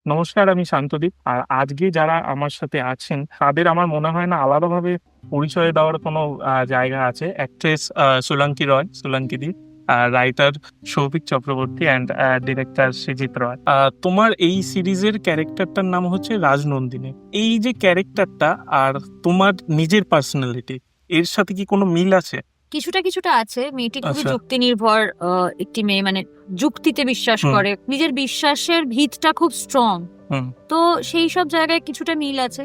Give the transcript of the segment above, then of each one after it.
নমস্কার, আমি শান্তদীপ। আর আজকে যারা আমার সাথে আছেন তাদের আমার মনে হয় না আলাদাভাবে পরিচয় দেওয়ার কোনো জায়গা আছে। Actress Solanki Roy, Solanki di, writer Souvik Chakraborty and director Srijit Roy. তোমার এই সিরিজের ক্যারেক্টারটার নাম হচ্ছে রাজনন্দিনী। এই যে ক্যারেক্টারটা আর তোমার নিজের পার্সোনালিটি, এর সাথে কি কোনো মিল আছে? কিছুটা আছে। মেয়েটি খুবই আচ্ছা। যুক্তি নির্ভর একটি মেয়ে, মানে যুক্তিতে বিশ্বাস হুম। করে, নিজের বিশ্বাসের ভিতটা খুব স্ট্রং। হুম। তো সেই সব জায়গায় কিছুটা মিল আছে।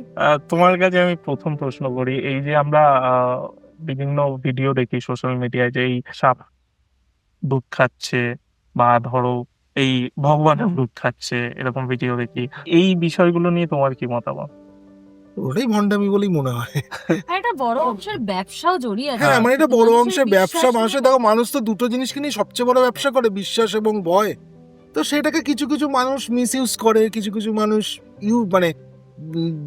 তোমার কাছে আমি প্রথম প্রশ্ন করি, এই যে আমরা বিভিন্ন ভিডিও দেখি সোশ্যাল মিডিয়ায় যে এই সাপ দুধ খাচ্ছে বা ধরো এই ভগবানের দুধ খাচ্ছে, এরকম ভিডিও দেখি। এই বিষয়গুলো নিয়ে তোমার কি মতামত? ওটাই ভণ্ডামি বলেই মনে হয়। আর একটা বড় অংশের ব্যবসাও জড়িয়ে আছে। হ্যাঁ, মানে এটা বড় মানুষের অংশের ব্যবসা। বিশ্বাস মানুষের নিয়ে- দেখো, মানুষ তো দুটো জিনিসকে নিয়ে সবচেয়ে বড় ব্যবসা করে, বিশ্বাস এবং ভয়। তো সেটাকে কিছু কিছু মানুষ মিস ইউজ করে, কিছু কিছু মানুষ মানে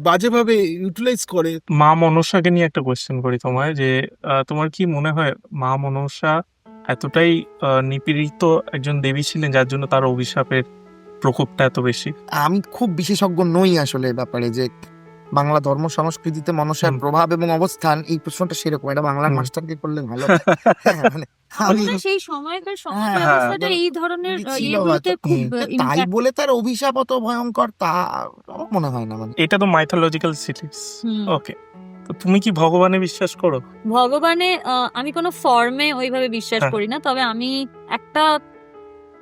বাজেভাবে ইউটিলাইজ করে। মা মনসাকে নিয়ে একটা কোয়েশ্চেন করি তোমায়, যে তোমার কি মনে হয় মা মনসা এতটাই নিপীড়িত একজন দেবী ছিলেন যার জন্য তার অভিশাপের প্রকোপটা এত বেশি? আমি খুব বিশেষজ্ঞ নই আসলে ব্যাপারে, যে বাংলা ধর্ম সংস্কৃতিতে মনসার প্রভাব এবং অবস্থান, এই প্রশ্নটা সেরকম, এটা বাংলার মাস্টারকে করলে ভালো হয়। হ্যাঁ, মানে আমি আমাদের সেই সময়কার সমাজ হ্যাঁ, ব্যবস্থাটা এই ধরনের ছিল ইয়েগুলোতে হয়তো। খুব তাই বলে তার অভিশাপ অত ভয়ঙ্কর তা আমার মনে হয় না। মানে এটা তো মাইথোলজিক্যাল সিরিজ। হুম। ওকে, তো তুমি কি ভগবানে বিশ্বাস করো? ভগবানে আমি কোনো ফর্মে ওইভাবে বিশ্বাস হ্যাঁ। করি না, তবে আমি একটা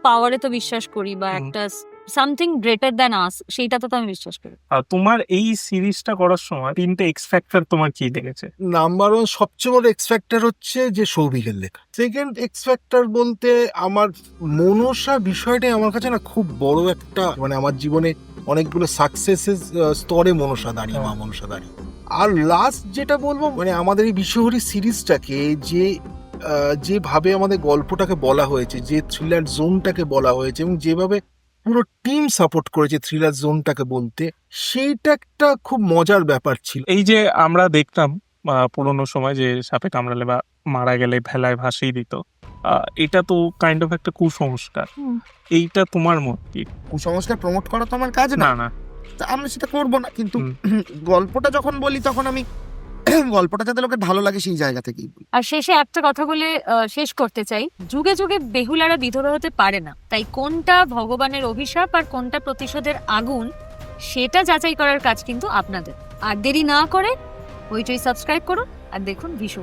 পাওয়ারে তো বিশ্বাস করি, বা হুম। একটা সামথিং গ্রেটার দ্যান আস, সেইটাতে তো আমি বিশ্বাস করি। তোমার এই সিরিজটা করার সময় তিনটে এক্স ফ্যাক্টর তোমার কি লেগেছে? নাম্বার ওয়ান সবচেয়ে বড় এক্স ফ্যাক্টর হচ্ছে যে সৌভিকের লেখা। সেকেন্ড এক্স ফ্যাক্টর বলতে আমার মনসা বিষয়টাই আমার কাছে না খুব বড় একটা, মানে আমার জীবনে অনেকগুলো সাকসেসের স্তরে মনসা দাঁড়িয়ে, মা মনসা দাঁড়িয়ে। আর লাস্ট যেটা বলবো, মানে আমাদের এই বিশ্বহরি সিরিজটাকে যেভাবে আমাদের গল্পটাকে বলা হয়েছে, যে থ্রিলার জোনটাকে বলা হয়েছে, এবং যেভাবে পুরো টিম সাপোর্ট করেছে থ্রিলার জোনটাকে বলতে, সেইটা একটা খুব মজার ব্যাপার ছিল। এই যে আমরা দেখতাম পুরোনো সময় যে সাপে কামড়ালে বা মারা গেলে ভেলায় ভাসিয়ে দিত, এটা তো কাইন্ড অফ একটা কুসংস্কার। এইটা তোমার মত কি? কুসংস্কার প্রমোট করা তো আমার কাজ না, না না। তা আমি সেটা করবো না। কিন্তু গল্পটা যখন বলি তখন আমি গল্পটা যাতে লোকের ভালো লাগে সেই জায়গা থেকেই বলি। আর শেষে একটা কথা বলে শেষ করতে চাই, যুগে যুগে বেহুলারা বিধবা হতে পারে না, তাই কোনটা ভগবানের অভিশাপ আর কোনটা প্রতিশোধের আগুন, সেটা যাচাই করার কাজ কিন্তু আপনাদের। আর দেরি না করে হইচই সাবস্ক্রাইব করুন আর দেখুন ভিশু।